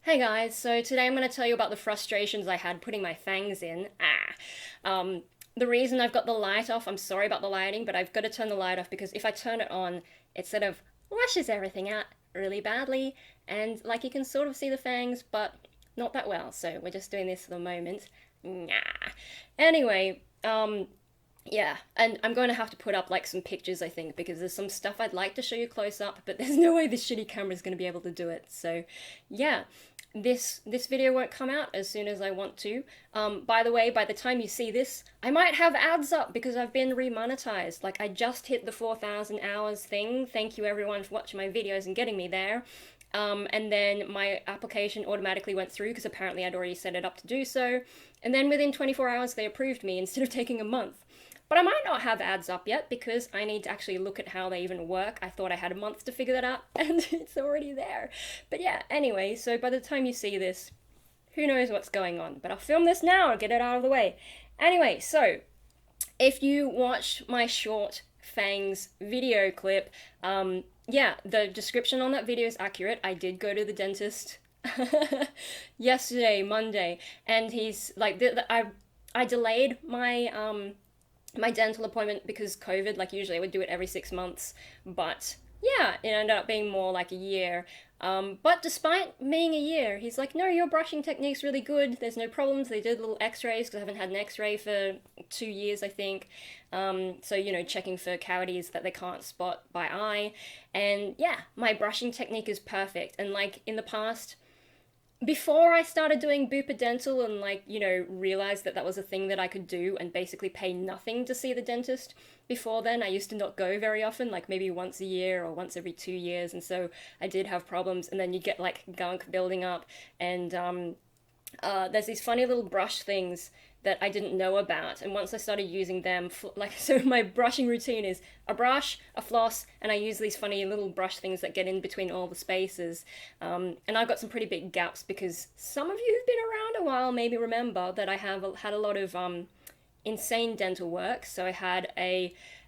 Hey guys, so today I'm going to tell you about the frustrations I had putting my fangs in. The reason I've got the light off, I'm sorry about the lighting, but I've got to turn the light off because if I turn it on, it sort of washes everything out really badly, and like you can sort of see the fangs, but not that well, so we're just doing this for the moment. Nah. Anyway, yeah, and I'm going to have to put up like some pictures, I think, because there's some stuff I'd like to show you close up, but there's no way this shitty camera is going to be able to do it. So, yeah, this video won't come out as soon as I want to. By the way, by the time you see this, I might have ads up because I've been remonetized. Like I just hit the 4,000 hours thing. Thank you everyone for watching my videos and getting me there. And then my application automatically went through because apparently I'd already set it up to do so. And then within 24 hours, they approved me instead of taking a month. But I might not have ads up yet because I need to actually look at how they even work. I thought I had a month to figure that out and it's already there. But yeah, anyway, so by the time you see this, who knows what's going on. But I'll film this now and get it out of the way. Anyway, so if you watch my short Fangs video clip, yeah, the description on that video is accurate. I did go to the dentist yesterday, Monday, and he's like, I delayed my dental appointment because COVID. Like usually I would do it every 6 months, but yeah, it ended up being more like a year. But despite being a year, he's like, no, your brushing technique's really good. There's no problems. They did little x-rays because I haven't had an x-ray for 2 years, I think. So, you know, checking for cavities that they can't spot by eye. And yeah, my brushing technique is perfect. And like in the past, before I started doing Bupa Dental and like, you know, realized that that was a thing that I could do and basically pay nothing to see the dentist, before then I used to not go very often, like maybe once a year or once every 2 years, and so I did have problems, and then you get like gunk building up, and there's these funny little brush things that I didn't know about, and once I started using them, like, so my brushing routine is a brush, a floss, and I use these funny little brush things that get in between all the spaces. And I've got some pretty big gaps because some of you who've been around a while maybe remember that I have had a lot of insane dental work. So I had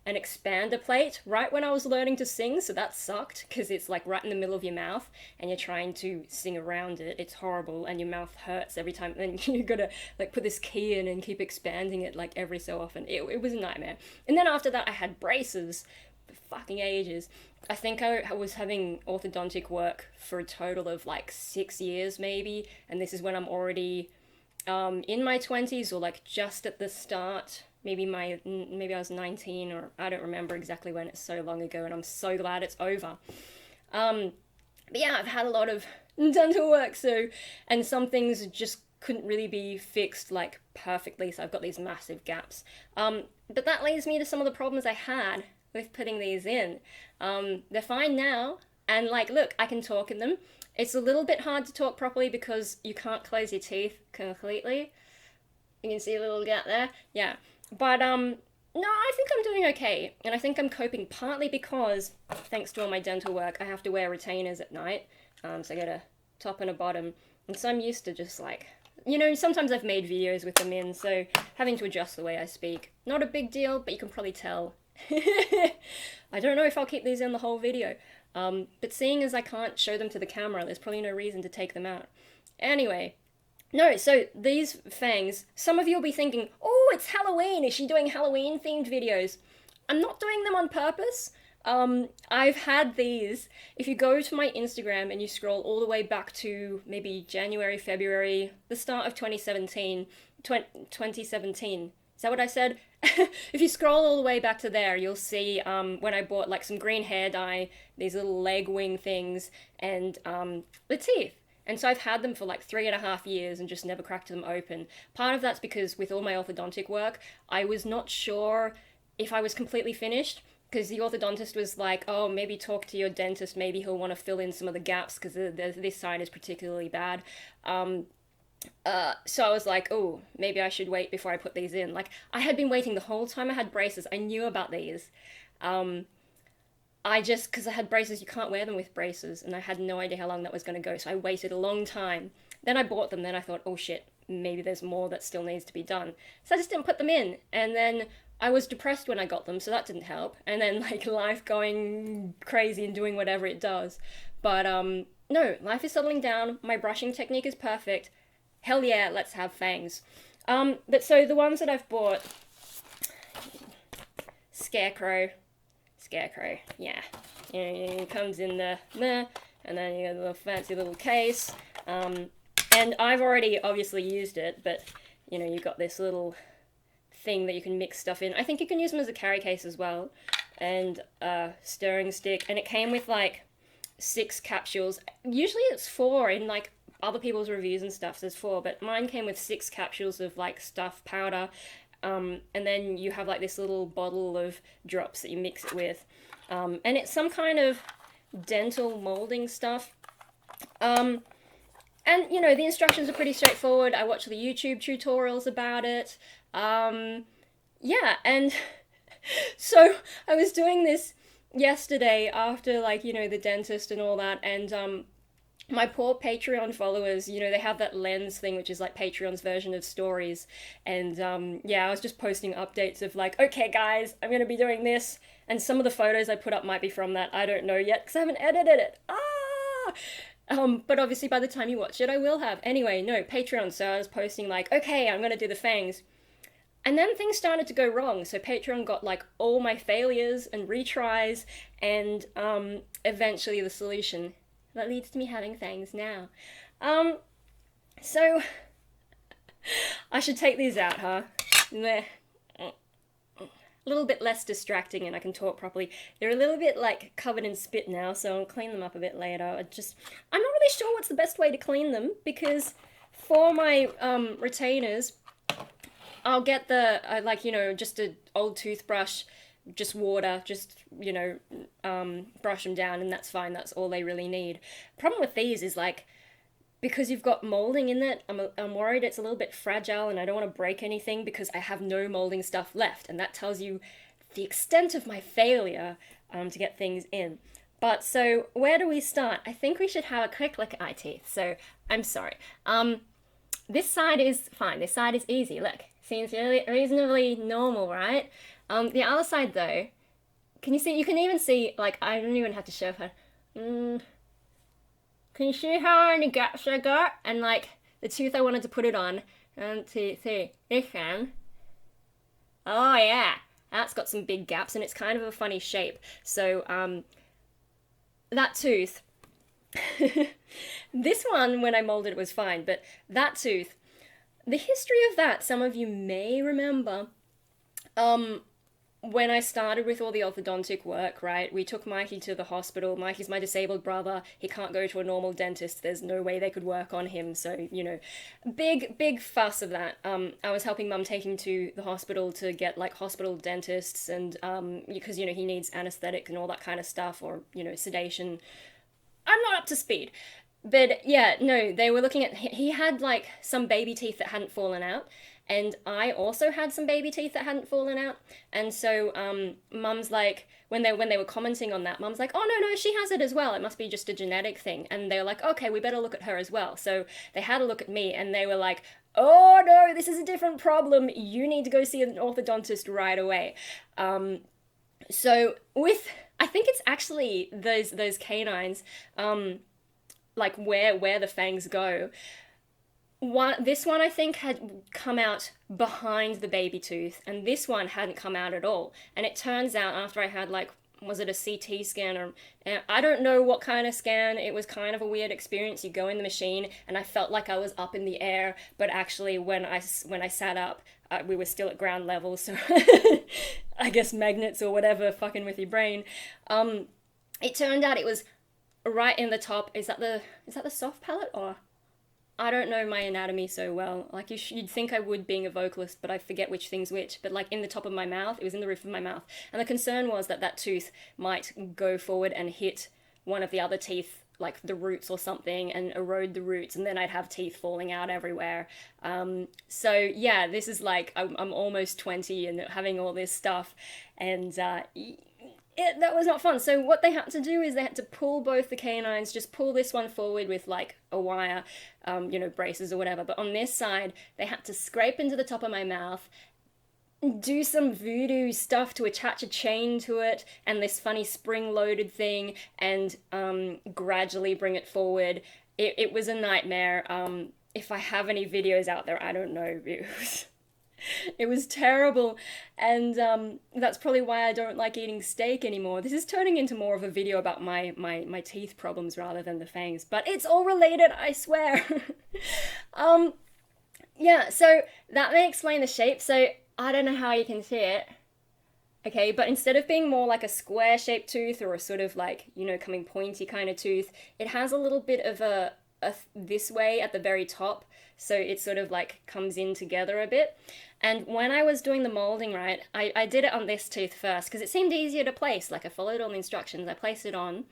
an expander plate right when I was learning to sing, so that sucked because it's like right in the middle of your mouth and you're trying to sing around it. It's horrible and your mouth hurts every time, and you gotta like put this key in and keep expanding it like every so often. It was a nightmare. And then after that I had braces for fucking ages. I think I was having orthodontic work for a total of like 6 years maybe, and this is when I'm already in my 20s or like just at the start. Maybe I was 19, or I don't remember exactly when. It's so long ago and I'm so glad it's over. But yeah, I've had a lot of dental work, so, and some things just couldn't really be fixed like perfectly, so I've got these massive gaps. But that leads me to some of the problems I had with putting these in. They're fine now, and like, look, I can talk in them. It's a little bit hard to talk properly because you can't close your teeth completely. You can see a little gap there. Yeah. But no, I think I'm doing okay. And I think I'm coping partly because, thanks to all my dental work, I have to wear retainers at night. So I get a top and a bottom. And so I'm used to just like, you know, sometimes I've made videos with them in, so having to adjust the way I speak. Not a big deal, but you can probably tell. I don't know if I'll keep these in the whole video. But seeing as I can't show them to the camera, there's probably no reason to take them out. Anyway, no, so these fangs, some of you will be thinking, oh, it's Halloween, is she doing Halloween themed videos? I'm not doing them on purpose. I've had these. If you go to my Instagram and you scroll all the way back to maybe January, February, the start of 2017. Is that what I said? If you scroll all the way back to there, you'll see when I bought like some green hair dye, these little leg wing things, and the teeth. And so I've had them for like 3.5 years and just never cracked them open. Part of that's because with all my orthodontic work, I was not sure if I was completely finished, because the orthodontist was like, oh, maybe talk to your dentist, maybe he'll want to fill in some of the gaps because this side is particularly bad. So I was like, oh, maybe I should wait before I put these in. Like, I had been waiting the whole time I had braces. I knew about these. Because I had braces, you can't wear them with braces, and I had no idea how long that was going to go, so I waited a long time. Then I bought them, then I thought, oh shit, maybe there's more that still needs to be done. So I just didn't put them in, and then I was depressed when I got them, so that didn't help. And then, like, life going crazy and doing whatever it does. But, no, life is settling down. My brushing technique is perfect. Hell yeah, let's have fangs. But so the ones that I've bought, Scarecrow, yeah. It comes in the and then you got a little fancy little case. And I've already obviously used it, but you've got this little thing that you can mix stuff in. I think you can use them as a carry case as well. And stirring stick. And it came with like 6 capsules. Usually it's 4 in like other people's reviews and stuff. There's 4, but mine came with 6 capsules of like stuff powder. And then you have like this little bottle of drops that you mix it with. And it's some kind of dental molding stuff. And the instructions are pretty straightforward. I watched the YouTube tutorials about it. Yeah, and so I was doing this yesterday after the dentist and all that, and my poor Patreon followers, they have that lens thing, which is like Patreon's version of stories. And I was just posting updates of like, okay guys, I'm gonna be doing this. And some of the photos I put up might be from that. I don't know yet, because I haven't edited it. But obviously by the time you watch it, I will have. Anyway, no, Patreon. So I was posting like, okay, I'm gonna do the fangs. And then things started to go wrong. So Patreon got like all my failures and retries, and eventually the solution that leads to me having fangs now. So I should take these out, huh? They're a little bit less distracting and I can talk properly. They're a little bit like covered in spit now, so I'll clean them up a bit later. I'm not really sure what's the best way to clean them, because for my retainers, I'll get the, just an old toothbrush, just water, brush them down, and that's fine. That's all they really need. Problem with these is because you've got molding in it, I'm worried it's a little bit fragile and I don't want to break anything because I have no molding stuff left. And that tells you the extent of my failure to get things in. But so where do we start? I think we should have a quick look at eye teeth. So I'm sorry. This side is fine. This side is easy. Look, seems really reasonably normal, right? The other side though, can you see? You can even see, I don't even have to show her. Can you see how many gaps I got? And the tooth I wanted to put it on. 1, 2, 3. This one. Oh yeah, that's got some big gaps and it's kind of a funny shape. So that tooth. This one, when I molded it, was fine, but that tooth, the history of that, some of you may remember. When I started with all the orthodontic work, right, we took Mikey to the hospital. Mikey's my disabled brother. He can't go to a normal dentist. There's no way they could work on him. So, big fuss of that. I was helping Mum take him to the hospital to get, hospital dentists and, because, he needs anesthetic and all that kind of stuff, or, sedation. I'm not up to speed. But, yeah, no, they were looking at, he had, some baby teeth that hadn't fallen out. And I also had some baby teeth that hadn't fallen out. And so Mum's when they were commenting on that, Mum's like, oh, no, she has it as well. It must be just a genetic thing. And they were like, okay, we better look at her as well. So they had a look at me and they were like, oh, no, this is a different problem. You need to go see an orthodontist right away. So I think it's actually those canines, where the fangs go. This one I think had come out behind the baby tooth, and this one hadn't come out at all. And it turns out after I had was it a CT scan, or I don't know what kind of scan. It was kind of a weird experience. You go in the machine and I felt like I was up in the air, but actually when I sat up, we were still at ground level. So I guess magnets or whatever fucking with your brain. It turned out it was right in the top. Is that the soft palate, or? I don't know my anatomy so well. You'd think I would, being a vocalist, but I forget which thing's which. But in the top of my mouth, it was in the roof of my mouth. And the concern was that tooth might go forward and hit one of the other teeth, the roots or something, and erode the roots, and then I'd have teeth falling out everywhere. So yeah, this is I'm almost 20 and having all this stuff, and that was not fun. So what they had to do is they had to pull both the canines, just pull this one forward with a wire, braces or whatever. But on this side, they had to scrape into the top of my mouth, do some voodoo stuff to attach a chain to it and this funny spring-loaded thing and gradually bring it forward. It was a nightmare. If I have any videos out there, I don't know. It was terrible, and that's probably why I don't like eating steak anymore. This is turning into more of a video about my teeth problems rather than the fangs, but it's all related, I swear. Yeah, so that may explain the shape. So I don't know how you can see it. Okay, but instead of being more like a square-shaped tooth or a sort of like, coming pointy kind of tooth, it has a little bit of a this way at the very top, so it sort of like comes in together a bit. And when I was doing the molding, right, I did it on this tooth first because it seemed easier to place. Like I followed all the instructions, I placed it on,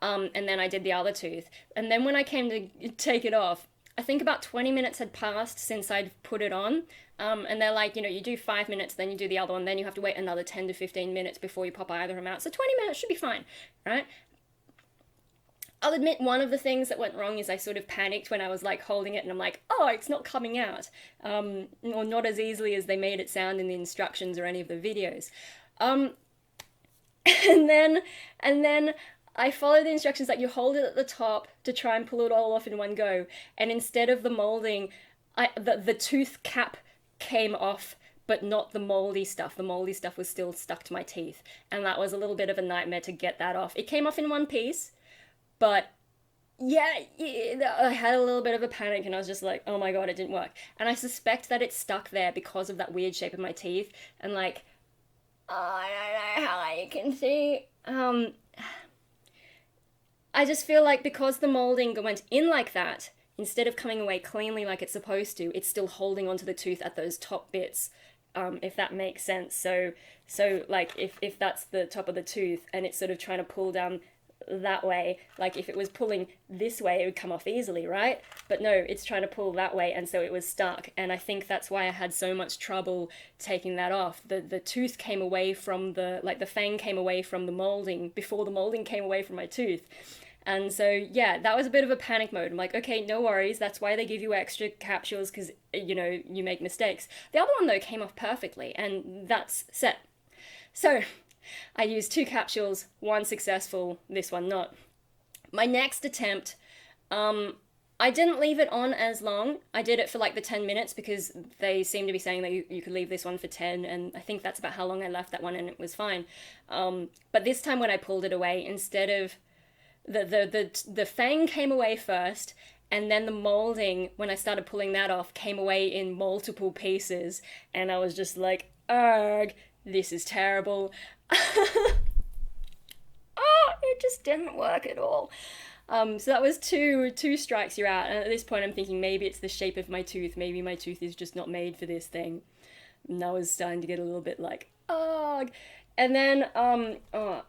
and then I did the other tooth. And then when I came to take it off, I think about 20 minutes had passed since I'd put it on. And they're like, you do 5 minutes, then you do the other one, then you have to wait another 10 to 15 minutes before you pop either of them out. So 20 minutes should be fine, right? I'll admit one of the things that went wrong is I sort of panicked when I was like holding it and I'm like, oh, it's not coming out. Or not as easily as they made it sound in the instructions or any of the videos. And then I followed the instructions that you hold it at the top to try and pull it all off in one go. And instead of the molding, the tooth cap came off, but not the moldy stuff. The moldy stuff was still stuck to my teeth. And that was a little bit of a nightmare to get that off. It came off in one piece, but yeah, I had a little bit of a panic and I was just like, oh my god, it didn't work. And I suspect that it stuck there because of that weird shape of my teeth. And like, I don't know how you can see. I just feel like because the molding went in like that, instead of coming away cleanly like it's supposed to, it's still holding onto the tooth at those top bits, if that makes sense. So like if that's the top of the tooth and it's sort of trying to pull down that way, like if it was pulling this way, it would come off easily, right? But no, it's trying to pull that way, and so it was stuck. And I think that's why I had so much trouble taking that off. The tooth came away from the fang came away from the molding before the molding came away from my tooth. And so, yeah, that was a bit of a panic mode. I'm like, okay, no worries. That's why they give you extra capsules, because, you make mistakes. The other one, though, came off perfectly, and that's set. So I used 2 capsules, 1 successful, this one not. My next attempt, I didn't leave it on as long. I did it for like the 10 minutes because they seem to be saying that you could leave this one for 10, and I think that's about how long I left that one, and it was fine. But this time when I pulled it away, instead of the fang came away first, and then the molding, when I started pulling that off, came away in multiple pieces, and I was just like, ugh, this is terrible. It just didn't work at all. So that was two strikes, you're out. And at this point I'm thinking maybe it's the shape of my tooth, maybe my tooth is just not made for this thing. And I was starting to get a little bit like, ugh. And then,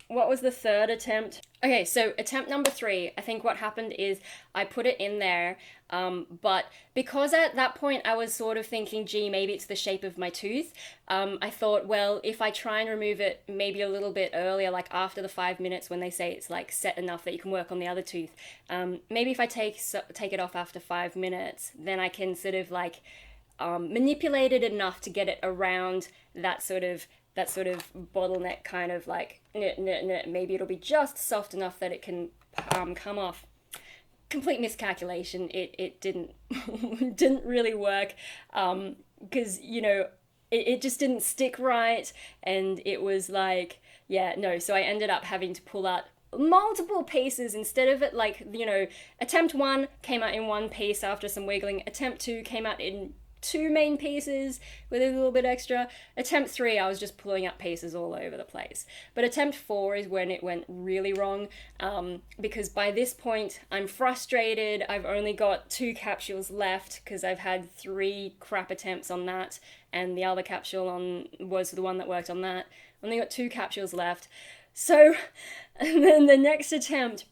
what was the third attempt? Okay, so attempt number 3, I think what happened is I put it in there, but because at that point I was sort of thinking, gee, maybe it's the shape of my tooth, I thought, well, if I try and remove it maybe a little bit earlier, like after the 5 minutes when they say it's like set enough that you can work on the other tooth, maybe if I take it off after 5 minutes, then I can sort of like manipulate it enough to get it around that sort of bottleneck kind of like, maybe it'll be just soft enough that it can come off. Complete miscalculation. It didn't didn't really work because it just didn't stick right, and it was like, yeah, no, so I ended up having to pull out multiple pieces instead of it, like, attempt 1 came out in 1 piece after some wiggling, attempt 2 came out in 2 main pieces with a little bit extra. Attempt 3, I was just pulling out pieces all over the place. But attempt 4 is when it went really wrong, because by this point I'm frustrated. I've only got 2 capsules left because I've had 3 crap attempts on that, and the other capsule was the one that worked on that. Only got 2 capsules left. So, and then the next attempt,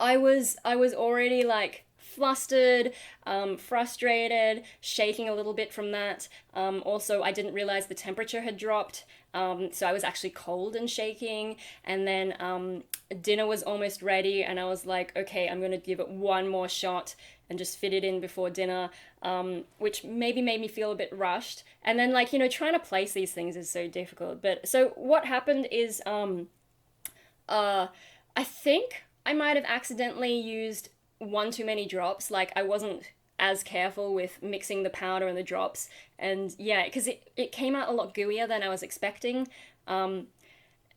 I was already like flustered, frustrated, shaking a little bit from that. Also, I didn't realize the temperature had dropped, so I was actually cold and shaking. And then dinner was almost ready, and I was like, okay, I'm gonna give it one more shot and just fit it in before dinner, which maybe made me feel a bit rushed. And then, like, trying to place these things is so difficult. But so what happened is, I think I might have accidentally used one too many drops. Like, I wasn't as careful with mixing the powder and the drops. And yeah, because it came out a lot gooier than I was expecting.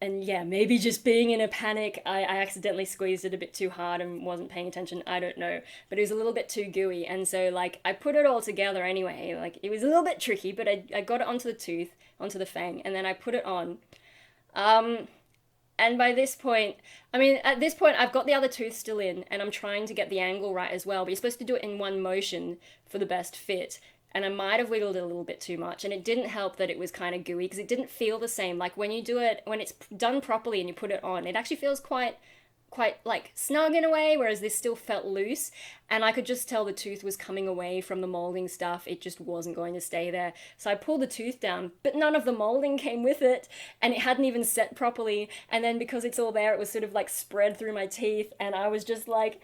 And yeah, maybe just being in a panic, I accidentally squeezed it a bit too hard and wasn't paying attention. I don't know. But it was a little bit too gooey. And so, like, I put it all together anyway. Like, it was a little bit tricky, but I got it onto the tooth, onto the fang, and then I put it on. Um, and by this point, I mean, at this point, I've got the other tooth still in, and I'm trying to get the angle right as well. But you're supposed to do it in one motion for the best fit. And I might have wiggled it a little bit too much. And it didn't help that it was kind of gooey because it didn't feel the same. Like when you do it, when it's done properly and you put it on, it actually feels quite like snug in a way, whereas this still felt loose. And I could just tell the tooth was coming away from the molding stuff. It just wasn't going to stay there. So I pulled the tooth down, but none of the molding came with it, and it hadn't even set properly. And then because it's all there, it was sort of like spread through my teeth, and I was just like,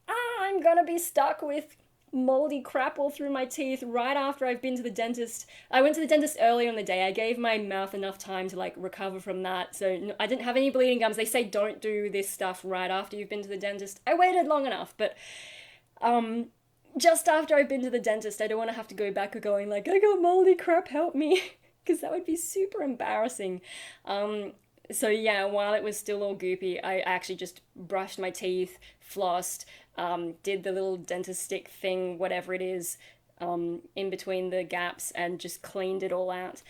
I'm gonna be stuck with moldy crap all through my teeth right after I've been to the dentist. I went to the dentist earlier in the day. I gave my mouth enough time to like recover from that. So I didn't have any bleeding gums. They say don't do this stuff right after you've been to the dentist. I waited long enough, but just after I've been to the dentist, I don't want to have to go back going like, I got moldy crap, help me, because that would be super embarrassing. So yeah, while it was still all goopy, I actually just brushed my teeth, flossed, did the little dentist stick thing, whatever it is, in between the gaps, and just cleaned it all out.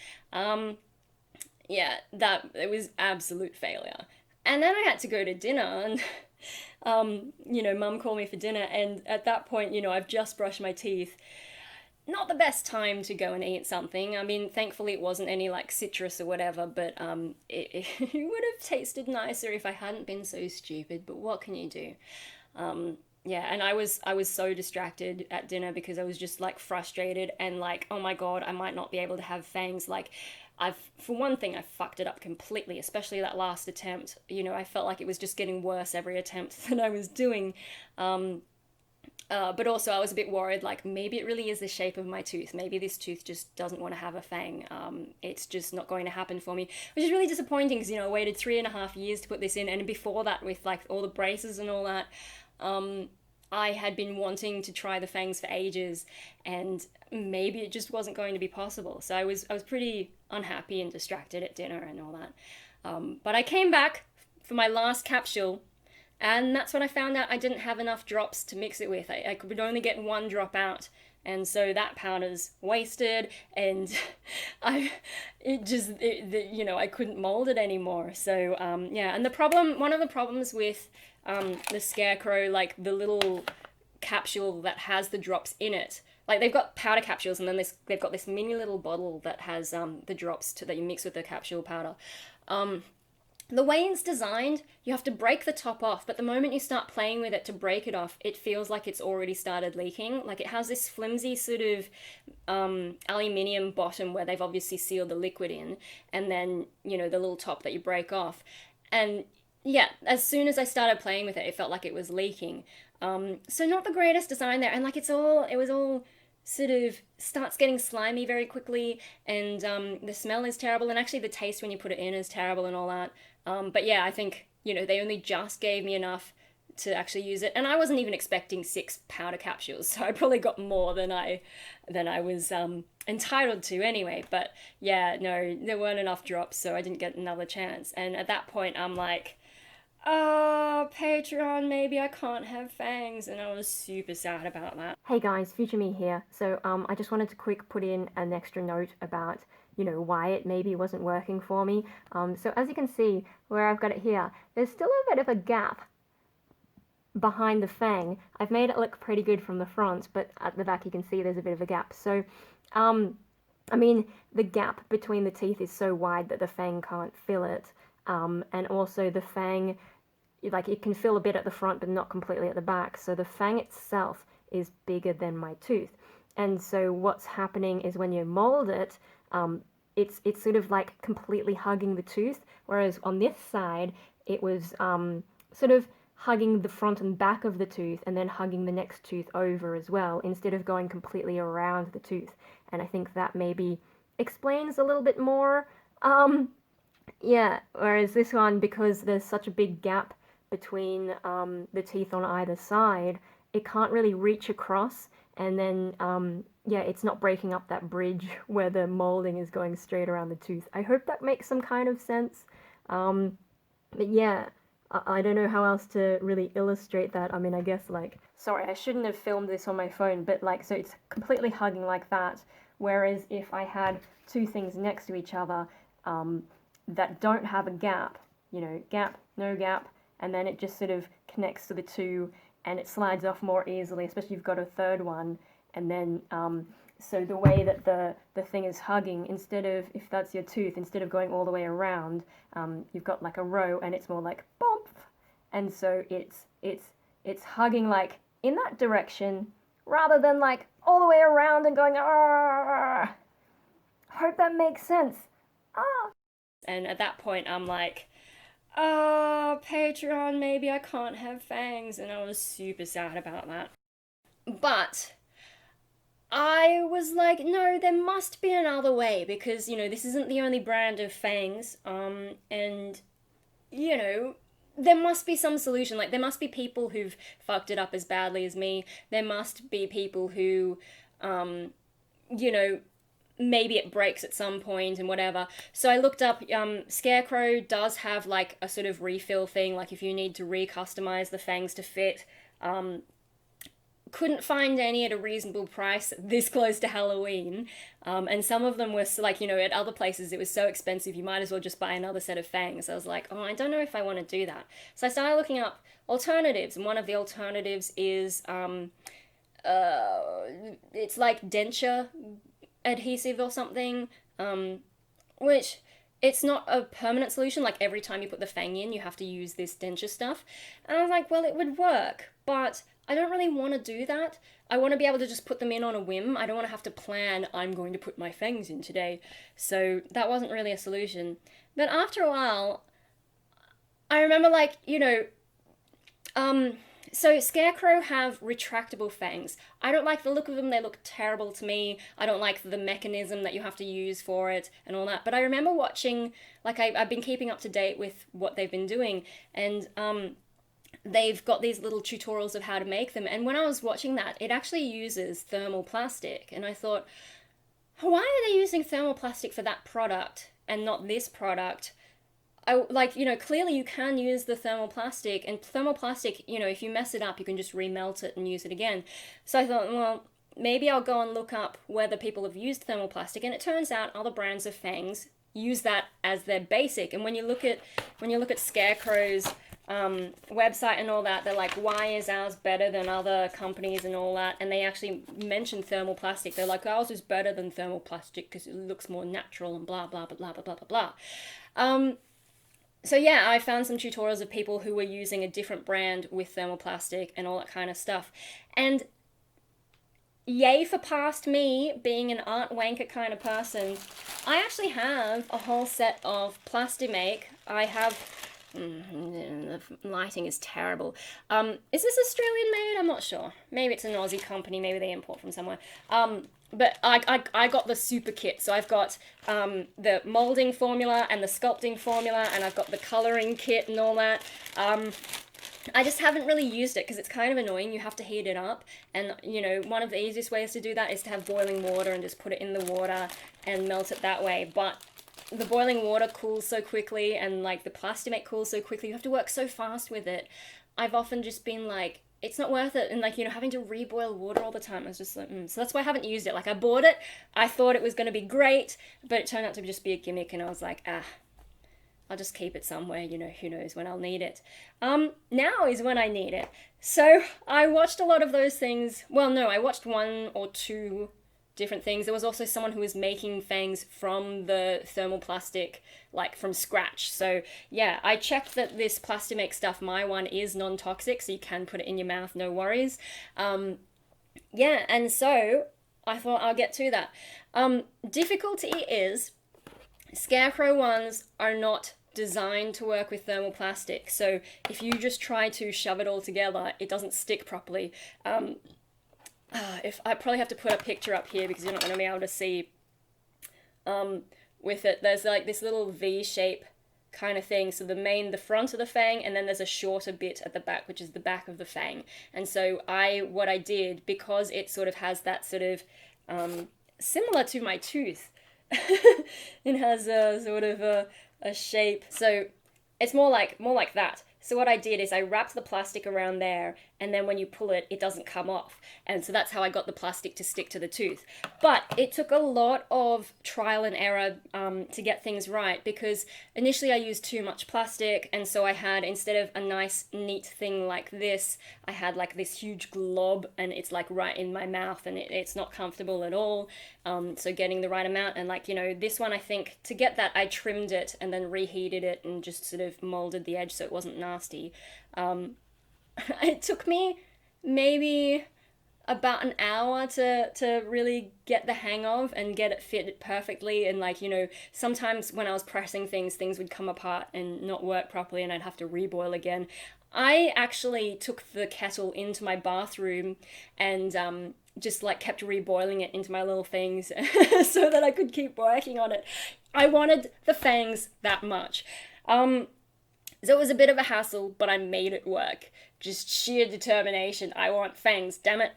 Yeah, that it was absolute failure. And then I had to go to dinner, and mum called me for dinner, and at that point, I've just brushed my teeth. Not the best time to go and eat something. I mean, thankfully it wasn't any like citrus or whatever, but it would have tasted nicer if I hadn't been so stupid. But what can you do? Yeah, and I was so distracted at dinner because I was just like frustrated and like, oh my god, I might not be able to have fangs. Like, for one thing, I fucked it up completely, especially that last attempt. I felt like it was just getting worse every attempt that I was doing. But also, I was a bit worried, like, maybe it really is the shape of my tooth. Maybe this tooth just doesn't want to have a fang. It's just not going to happen for me, which is really disappointing because, I waited 3.5 years to put this in. And before that, with, like, all the braces and all that, I had been wanting to try the fangs for ages, and maybe it just wasn't going to be possible. So I was pretty unhappy and distracted at dinner and all that. But I came back for my last capsule, and that's when I found out I didn't have enough drops to mix it with. I could only get one drop out. And so that powder's wasted, and I couldn't mold it anymore. So yeah, and one of the problems with the Scarecrow, like the little capsule that has the drops in it, like they've got powder capsules, and then they've got this mini little bottle that has the drops that you mix with the capsule powder. The way it's designed, you have to break the top off, but the moment you start playing with it to break it off, it feels like it's already started leaking. Like it has this flimsy sort of aluminium bottom where they've obviously sealed the liquid in, and then, the little top that you break off. And yeah, as soon as I started playing with it, it felt like it was leaking. So not the greatest design there, and like it was all sort of starts getting slimy very quickly, and the smell is terrible, and actually the taste when you put it in is terrible and all that. But yeah, I think, they only just gave me enough to actually use it, and I wasn't even expecting 6 powder capsules, so I probably got more than I was entitled to anyway. But yeah, no, there weren't enough drops, so I didn't get another chance. And at that point, I'm like, oh, Patreon, maybe I can't have fangs, and I was super sad about that. Hey guys, Future Me here. So I just wanted to quick put in an extra note about, why it maybe wasn't working for me. So as you can see, where I've got it here, there's still a bit of a gap behind the fang. I've made it look pretty good from the front, but at the back you can see there's a bit of a gap. So, I mean, the gap between the teeth is so wide that the fang can't fill it. And also the fang, like it can fill a bit at the front but not completely at the back, so the fang itself is bigger than my tooth. And so what's happening is when you mold it, it's sort of like completely hugging the tooth, whereas on this side, it was sort of hugging the front and back of the tooth and then hugging the next tooth over as well, instead of going completely around the tooth. And I think that maybe explains a little bit more. Yeah, whereas this one, because there's such a big gap between the teeth on either side, it can't really reach across, and then yeah, it's not breaking up that bridge where the molding is going straight around the tooth. I hope that makes some kind of sense. But yeah, I don't know how else to really illustrate that. I mean, I guess like, sorry, I shouldn't have filmed this on my phone, but like, so it's completely hugging like that. Whereas if I had two things next to each other that don't have a gap, you know, gap, no gap, and then it just sort of connects to the two and it slides off more easily, especially if you've got a third one. And then, so the way that the thing is hugging, instead of, if that's your tooth, instead of going all the way around, you've got like a row and it's more like bump. And so it's hugging like in that direction rather than like all the way around and going, ah. Hope that makes sense. Ah. And at that point, I'm like, Patreon, maybe I can't have fangs. And I was super sad about that. But I was like, no, there must be another way, because, you know, this isn't the only brand of fangs. And, you know, there must be some solution. Like, there must be people who've fucked it up as badly as me. There must be people who, you know, maybe it breaks at some point and whatever. So I looked up, Scarecrow does have like a sort of refill thing, like if you need to re-customize the fangs to fit. Couldn't find any at a reasonable price this close to Halloween. And some of them were like, you know, at other places it was so expensive you might as well just buy another set of fangs. I was like, oh, I don't know if I want to do that. So I started looking up alternatives, and one of the alternatives is it's like denture adhesive or something, which it's not a permanent solution. Like every time you put the fang in, you have to use this denture stuff. And I was like, well, it would work, but I don't really want to do that. I want to be able to just put them in on a whim. I don't want to have to plan, I'm going to put my fangs in today. So that wasn't really a solution. But after a while, I remember like, you know, so Scarecrow have retractable fangs. I don't like the look of them, they look terrible to me. I don't like the mechanism that you have to use for it and all that. But I remember watching, like I've been keeping up to date with what they've been doing, and they've got these little tutorials of how to make them. And when I was watching that, it actually uses thermoplastic. And I thought, why are they using thermoplastic for that product and not this product? Like, you know, clearly you can use the thermoplastic, and thermoplastic, you know, if you mess it up, you can just remelt it and use it again. So I thought, well, maybe I'll go and look up whether people have used thermoplastic, and it turns out other brands of fangs use that as their basic. And when you look at Scarecrow's website and all that, they're like, why is ours better than other companies and all that? And they actually mention thermoplastic. They're like, ours is better than thermoplastic because it looks more natural and blah blah blah blah blah blah blah. So yeah, I found some tutorials of people who were using a different brand with thermoplastic and all that kind of stuff. And yay for past me, being an art wanker kind of person, I actually have a whole set of Plastimake. I have... the lighting is terrible. Is this Australian made? I'm not sure. Maybe it's an Aussie company, maybe they import from somewhere. But I got the super kit, so I've got the molding formula and the sculpting formula, and I've got the coloring kit and all that. I just haven't really used it because it's kind of annoying. You have to heat it up, and you know, one of the easiest ways to do that is to have boiling water and just put it in the water and melt it that way. But the boiling water cools so quickly, and like the Plastimate cools so quickly, you have to work so fast with it. I've often just been like, it's not worth it, and like, you know, having to reboil water all the time, I was just like, So that's why I haven't used it. Like, I bought it, I thought it was going to be great, but it turned out to just be a gimmick, and I was like, I'll just keep it somewhere, you know, who knows when I'll need it. Now is when I need it. So I watched a lot of those things. Well, no, I watched one or two different things. There was also someone who was making fangs from the thermoplastic, like from scratch. So yeah, I checked that this Plastimake stuff, my one is non-toxic, so you can put it in your mouth, no worries. Yeah, and so I thought I'll get to that. Difficulty is Scarecrow ones are not designed to work with thermoplastic, so if you just try to shove it all together, it doesn't stick properly. If I probably have to put a picture up here because you're not going to be able to see with it. There's like this little V shape kind of thing. So the front of the fang, and then there's a shorter bit at the back, which is the back of the fang. And so what I did, because it sort of has that sort of similar to my tooth, it has a sort of a shape. So it's more like that. So what I did is I wrapped the plastic around there, and then when you pull it, it doesn't come off. And so that's how I got the plastic to stick to the tooth. But it took a lot of trial and error to get things right, because initially I used too much plastic, and so I had, instead of a nice neat thing like this, I had like this huge glob, and it's like right in my mouth, and it's not comfortable at all. So getting the right amount, and like, this one, I think to get that, I trimmed it and then reheated it and just sort of molded the edge so it wasn't nasty. It took me maybe about an hour to really get the hang of and get it fit perfectly. And like, sometimes when I was pressing things would come apart and not work properly, and I'd have to reboil again. I actually took the kettle into my bathroom and just like kept reboiling it into my little things so that I could keep working on it. I wanted the fangs that much. So it was a bit of a hassle, but I made it work. Just sheer determination. I want fangs, damn it.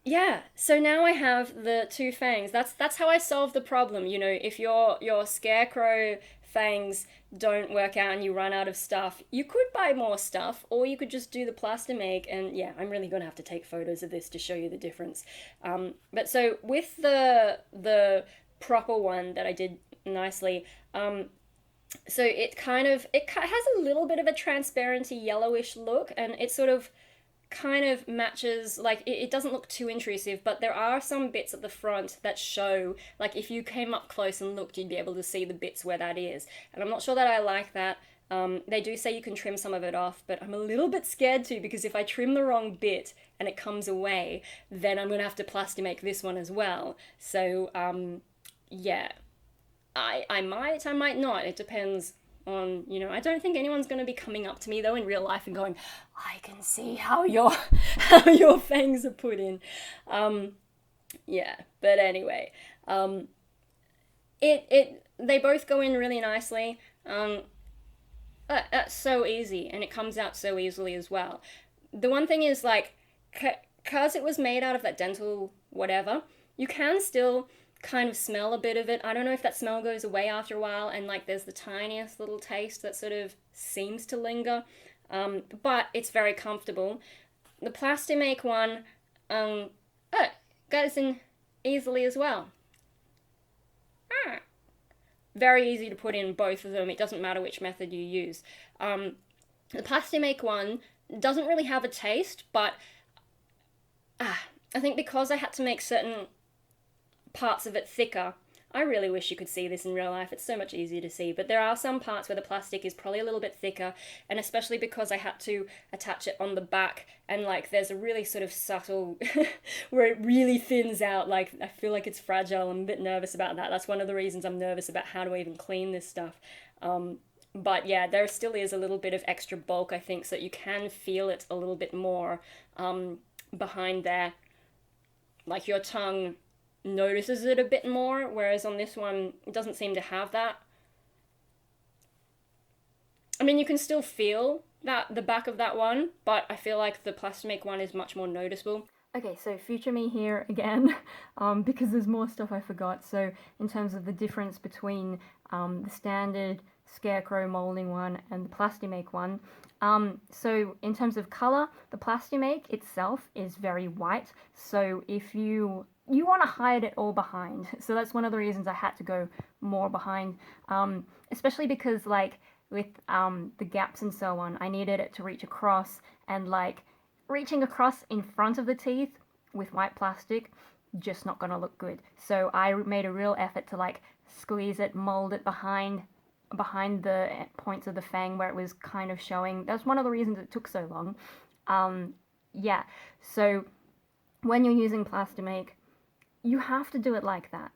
Yeah, so now I have the two fangs. That's how I solve the problem. If your scarecrow fangs don't work out and you run out of stuff, you could buy more stuff, or you could just do the Plastimake. And yeah, I'm really gonna have to take photos of this to show you the difference. But so with the proper one that I did nicely, so it has a little bit of a transparency yellowish look, and it sort of kind of matches, like it doesn't look too intrusive, but there are some bits at the front that show, like if you came up close and looked, you'd be able to see the bits where that is, and I'm not sure that I like that. They do say you can trim some of it off, but I'm a little bit scared too, because if I trim the wrong bit and it comes away, then I'm gonna have to Plastimake this one as well. So yeah, I might not. It depends on, I don't think anyone's going to be coming up to me though in real life and going, I can see how your how your fangs are put in. Yeah, but anyway, they both go in really nicely. That's so easy, and it comes out so easily as well. The one thing is, like, because it was made out of that dental whatever, you can still kind of smell a bit of it. I don't know if that smell goes away after a while, and like there's the tiniest little taste that sort of seems to linger, but it's very comfortable. The Plastimake one, goes in easily as well. Very easy to put in both of them. It doesn't matter which method you use. The Plastimake one doesn't really have a taste, but I think because I had to make certain parts of it thicker. I really wish you could see this in real life. It's so much easier to see, but there are some parts where the plastic is probably a little bit thicker, and especially because I had to attach it on the back, and like there's a really sort of subtle where it really thins out. Like I feel like it's fragile. I'm a bit nervous about that. That's one of the reasons I'm nervous about how to even clean this stuff. But yeah, there still is a little bit of extra bulk, I think, so that you can feel it a little bit more behind there. Like your tongue notices it a bit more, whereas on this one, it doesn't seem to have that. I mean, you can still feel that the back of that one, but I feel like the Plastimake one is much more noticeable. Okay, so future me here again, because there's more stuff I forgot. So in terms of the difference between the standard Scarecrow molding one and the Plastimake one, so in terms of color, the Plastimake itself is very white. So if you want to hide it all behind, so that's one of the reasons I had to go more behind, especially because like with the gaps and so on, I needed it to reach across, and like reaching across in front of the teeth with white plastic, just not gonna look good. So I made a real effort to like squeeze it, mold it behind the points of the fang where it was kind of showing. That's one of the reasons it took so long. Yeah, so when you're using Plastimake, you have to do it like that.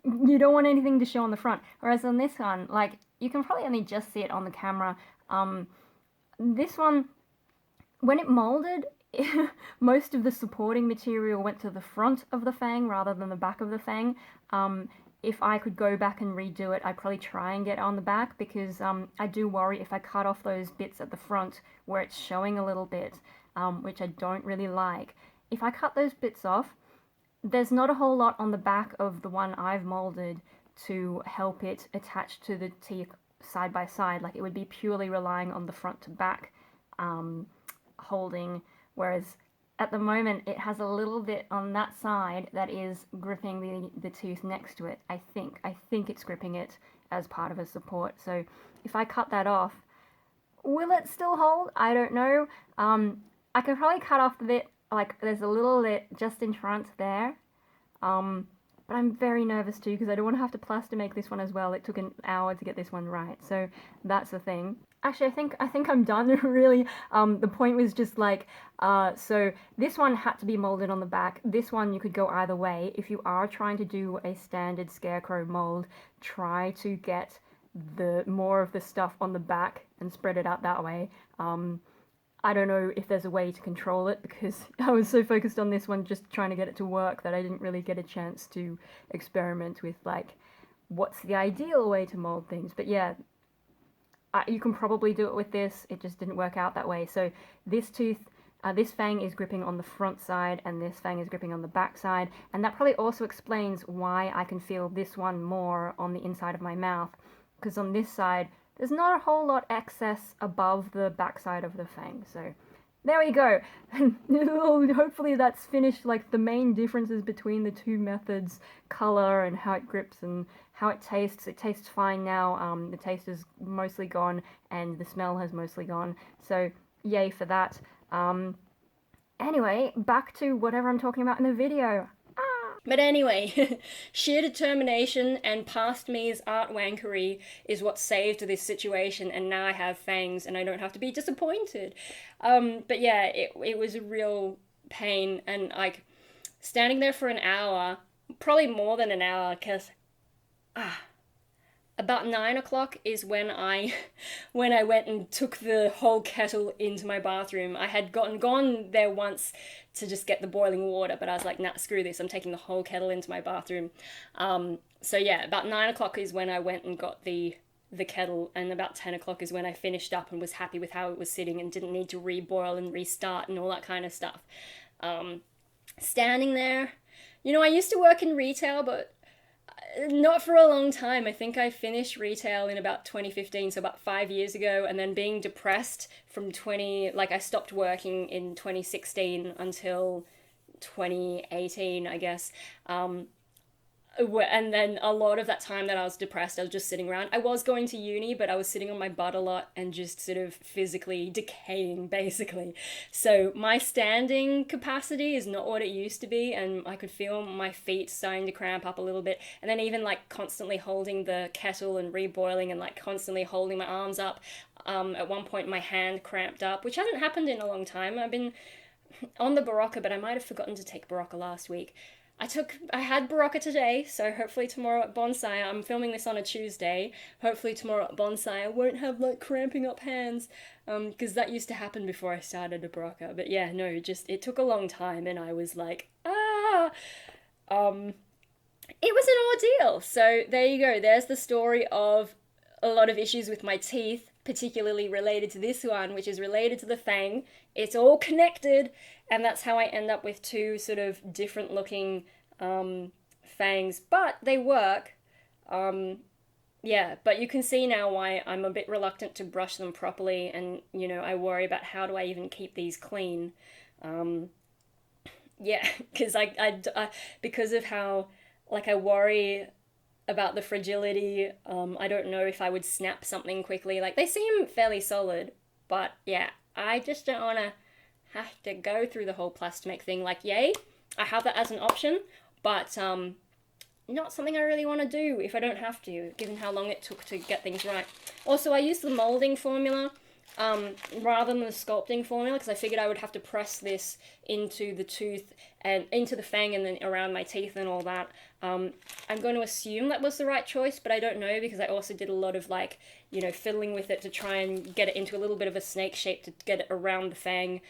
You don't want anything to show on the front. Whereas on this one, like, you can probably only just see it on the camera. This one, when it molded, most of the supporting material went to the front of the fang rather than the back of the fang. If I could go back and redo it, I'd probably try and get it on the back, because I do worry if I cut off those bits at the front where it's showing a little bit, which I don't really like. If I cut those bits off, there's not a whole lot on the back of the one I've molded to help it attach to the teeth side by side. Like, it would be purely relying on the front to back holding, whereas at the moment it has a little bit on that side that is gripping the tooth next to it. I think it's gripping it as part of a support. So if I cut that off, will it still hold? I don't know. I could probably cut off the bit, like, there's a little bit just in front there. But I'm very nervous too, because I don't want to have to Plastimake this one as well. It took an hour to get this one right, so that's the thing. Actually, I think I'm done, really. The point was just like, so this one had to be molded on the back. This one you could go either way. If you are trying to do a standard Scarecrow mold, try to get the more of the stuff on the back and spread it out that way. I don't know if there's a way to control it, because I was so focused on this one just trying to get it to work that I didn't really get a chance to experiment with, like, what's the ideal way to mold things. But yeah, you can probably do it with this. It just didn't work out that way. So this tooth, this fang is gripping on the front side and this fang is gripping on the back side. And that probably also explains why I can feel this one more on the inside of my mouth, because on this side, there's not a whole lot excess above the backside of the fang. So there we go. Hopefully that's finished, like, the main differences between the two methods, color and how it grips and how it tastes. It tastes fine now. The taste is mostly gone and the smell has mostly gone. So yay for that. Anyway, back to whatever I'm talking about in the video. But anyway, sheer determination and past me's art wankery is what saved this situation, and now I have fangs and I don't have to be disappointed. But yeah, it was a real pain, and like standing there for an hour, probably more than an hour, because about 9 o'clock is when I went and took the whole kettle into my bathroom. I had gone there once to just get the boiling water, but I was like, nah, screw this, I'm taking the whole kettle into my bathroom. So yeah, about 9 o'clock is when I went and got the kettle, and about 10 o'clock is when I finished up and was happy with how it was sitting and didn't need to reboil and restart and all that kind of stuff. Standing there, I used to work in retail, but not for a long time. I think I finished retail in about 2015, so about 5 years ago, and then being depressed from I stopped working in 2016 until 2018, I guess. And then a lot of that time that I was depressed, I was just sitting around. I was going to uni, but I was sitting on my butt a lot and just sort of physically decaying, basically. So my standing capacity is not what it used to be, and I could feel my feet starting to cramp up a little bit. And then even like constantly holding the kettle and reboiling and like constantly holding my arms up. At one point my hand cramped up, which hasn't happened in a long time. I've been on the Barocca, but I might have forgotten to take Barocca last week. I had Barocca today, so hopefully tomorrow at Bonsai, I'm filming this on a Tuesday, hopefully tomorrow at Bonsai I won't have like cramping up hands, because that used to happen before I started a Barocca. But yeah, no, it took a long time and I was like, it was an ordeal. So there you go, there's the story of a lot of issues with my teeth, particularly related to this one, which is related to the fang. It's all connected, and that's how I end up with two sort of different looking fangs, but they work. Yeah, but you can see now why I'm a bit reluctant to brush them properly, and I worry about how do I even keep these clean. Yeah, because I because of how I worry about the fragility. I don't know if I would snap something quickly. Like, they seem fairly solid, but yeah, I just don't want to have to go through the whole Plastimake thing. Like, yay, I have that as an option, but not something I really want to do if I don't have to, given how long it took to get things right. Also, I used the molding formula. rather than the sculpting formula, because I figured I would have to press this into the tooth and into the fang and then around my teeth and all that. I'm going to assume that was the right choice, but I don't know, because I also did a lot of like, you know, fiddling with it to try and get it into a little bit of a snake shape to get it around the fang.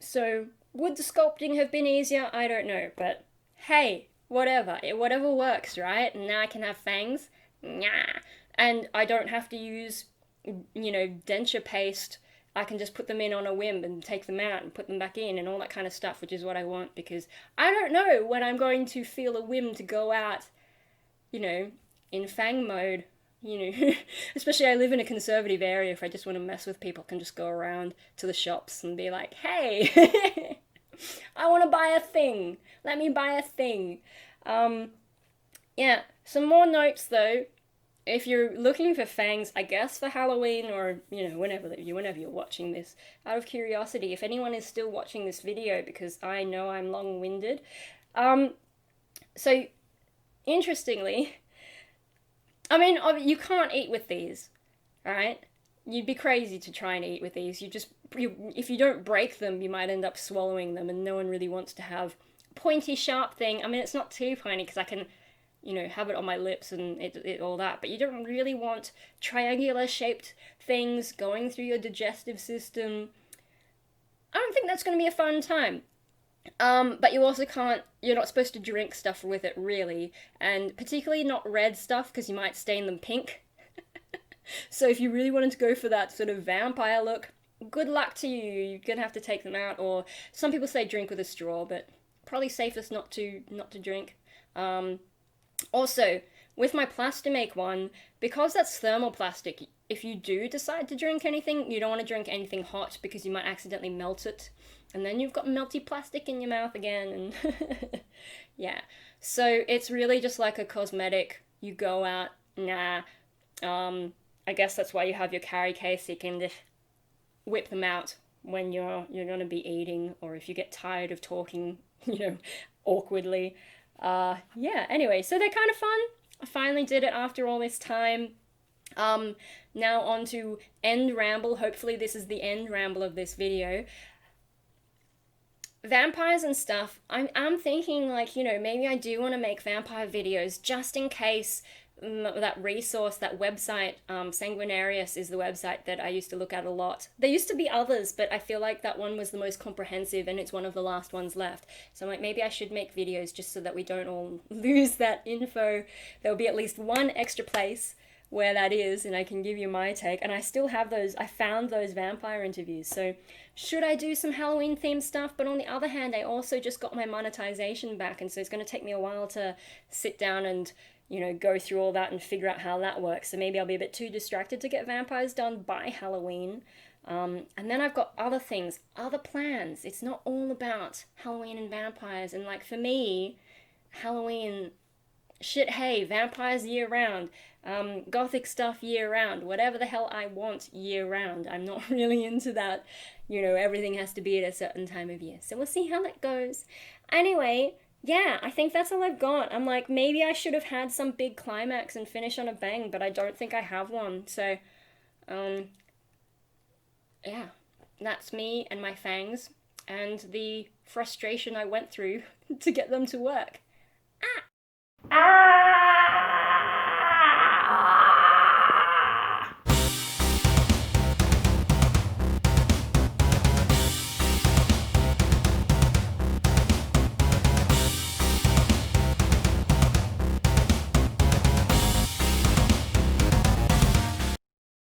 So would the sculpting have been easier? I don't know, but hey, whatever. Whatever works, right? And now I can have fangs. Nah. And I don't have to use, you know, denture paste. I can just put them in on a whim and take them out and put them back in and all that kind of stuff, which is what I want, because I don't know when I'm going to feel a whim to go out, you know, in fang mode. You know, especially I live in a conservative area. If I just want to mess with people, I can just go around to the shops and be like, hey, I want to buy a thing. Let me buy a thing. Yeah, some more notes though. If you're looking for fangs, I guess for Halloween, or you know, whenever you're watching this, out of curiosity, if anyone is still watching this video, because I know I'm long-winded. So interestingly, I mean, you can't eat with these, right? You'd be crazy to try and eat with these. If you don't break them, you might end up swallowing them, and no one really wants to have pointy, sharp thing. I mean, it's not too pointy because I can, you know, have it on my lips and it all that. But you don't really want triangular-shaped things going through your digestive system. I don't think that's going to be a fun time. But you also can't, you're not supposed to drink stuff with it, really. And particularly not red stuff, because you might stain them pink. So if you really wanted to go for that sort of vampire look, good luck to you. You're gonna have to take them out, or some people say drink with a straw, but probably safest not to drink. Also, with my Plastimake one, because that's thermoplastic, if you do decide to drink anything, you don't want to drink anything hot because you might accidentally melt it. And then you've got melty plastic in your mouth again, and yeah. So it's really just like a cosmetic. You go out, nah. I guess that's why you have your carry case. You can just whip them out when you're gonna be eating, or if you get tired of talking, you know, awkwardly. Yeah. Anyway, so they're kind of fun. I finally did it after all this time. Now on to end ramble. Hopefully this is the end ramble of this video. Vampires and stuff, I'm thinking, like, you know, maybe I do want to make vampire videos just in case that resource, that website, Sanguinarius is the website that I used to look at a lot. There used to be others, but I feel like that one was the most comprehensive and it's one of the last ones left. So I'm like, maybe I should make videos just so that we don't all lose that info. There'll be at least one extra place where that is, and I can give you my take. And I still have those, I found those vampire interviews. So should I do some Halloween themed stuff? But on the other hand, I also just got my monetization back, and so it's going to take me a while to sit down and, you know, go through all that and figure out how that works. So maybe I'll be a bit too distracted to get vampires done by Halloween. And then I've got other things, other plans. It's not all about Halloween and vampires. And like for me, Halloween, shit, hey, vampires year round. Gothic stuff year round, whatever the hell I want year round. I'm not really into that, you know, everything has to be at a certain time of year. So we'll see how that goes. Anyway, yeah, I think that's all I've got. I'm like, maybe I should have had some big climax and finish on a bang, but I don't think I have one. So, yeah, that's me and my fangs and the frustration I went through to get them to work. Ah!